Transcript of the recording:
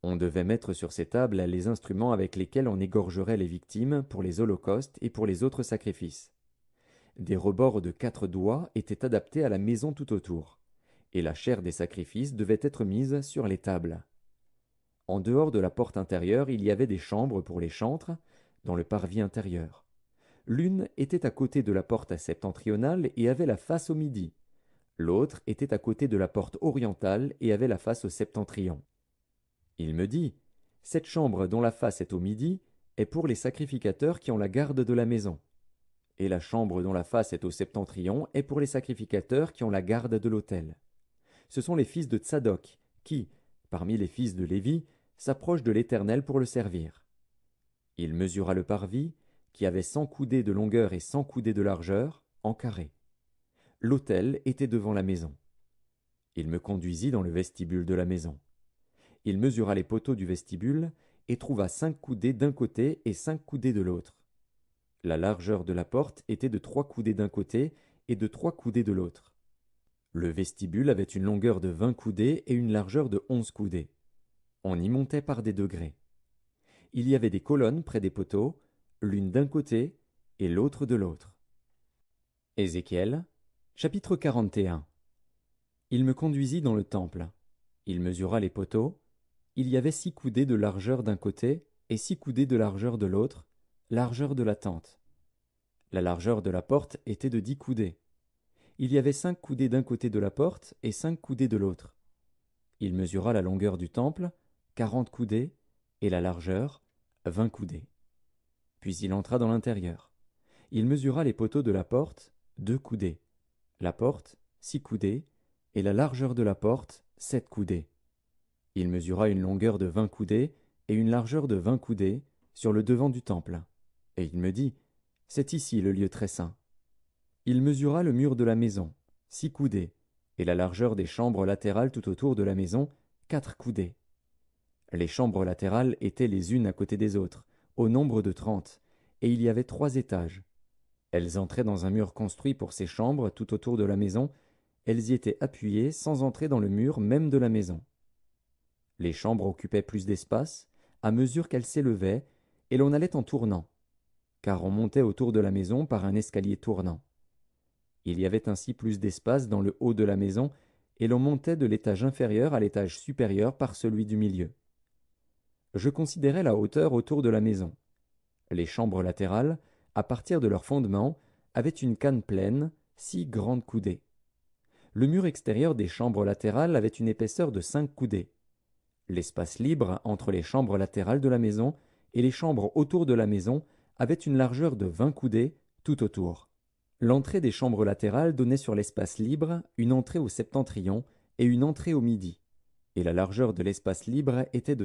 On devait mettre sur ces tables les instruments avec lesquels on égorgerait les victimes pour les holocaustes et pour les autres sacrifices. Des rebords de 4 doigts étaient adaptés à la maison tout autour, et la chair des sacrifices devait être mise sur les tables. En dehors de la porte intérieure, il y avait des chambres pour les chantres, dans le parvis intérieur. L'une était à côté de la porte septentrionale et avait la face au midi. L'autre était à côté de la porte orientale et avait la face au septentrion. Il me dit, cette chambre dont la face est au midi est pour les sacrificateurs qui ont la garde de la maison. Et la chambre dont la face est au septentrion est pour les sacrificateurs qui ont la garde de l'autel. Ce sont les fils de Tsadok qui, parmi les fils de Lévi, s'approchent de l'Éternel pour le servir. Il mesura le parvis, qui avait 100 coudées de longueur et 100 coudées de largeur, en carré. L'autel était devant la maison. Il me conduisit dans le vestibule de la maison. Il mesura les poteaux du vestibule et trouva 5 coudées d'un côté et 5 coudées de l'autre. La largeur de la porte était de 3 coudées d'un côté et de 3 coudées de l'autre. Le vestibule avait une longueur de 20 coudées et une largeur de 11 coudées. On y montait par des degrés. Il y avait des colonnes près des poteaux, l'une d'un côté et l'autre de l'autre. Ézéchiel, chapitre 41. Il me conduisit dans le temple. Il mesura les poteaux. Il y avait 6 coudées de largeur d'un côté et 6 coudées de largeur de l'autre, largeur de la tente. La largeur de la porte était de 10 coudées. Il y avait 5 coudées d'un côté de la porte et 5 coudées de l'autre. Il mesura la longueur du temple, 40 coudées, et la largeur, 20 coudées. Puis il entra dans l'intérieur. Il mesura les poteaux de la porte, 2 coudées. La porte, 6 coudées, et la largeur de la porte, 7 coudées. Il mesura une longueur de 20 coudées et une largeur de 20 coudées sur le devant du temple. Et il me dit, c'est ici le lieu très saint. Il mesura le mur de la maison, 6 coudées, et la largeur des chambres latérales tout autour de la maison, 4 coudées. Les chambres latérales étaient les unes à côté des autres, au nombre de 30, et il y avait 3 étages. Elles entraient dans un mur construit pour ces chambres tout autour de la maison, elles y étaient appuyées sans entrer dans le mur même de la maison. Les chambres occupaient plus d'espace, à mesure qu'elles s'élevaient, et l'on allait en tournant, car on montait autour de la maison par un escalier tournant. Il y avait ainsi plus d'espace dans le haut de la maison, et l'on montait de l'étage inférieur à l'étage supérieur par celui du milieu. Je considérais la hauteur autour de la maison. Les chambres latérales, à partir de leur fondement, avaient une canne pleine, 6 grandes coudées. Le mur extérieur des chambres latérales avait une épaisseur de 5 coudées. L'espace libre entre les chambres latérales de la maison et les chambres autour de la maison avait une largeur de 20 coudées tout autour. L'entrée des chambres latérales donnait sur l'espace libre une entrée au septentrion et une entrée au midi, et la largeur de l'espace libre était de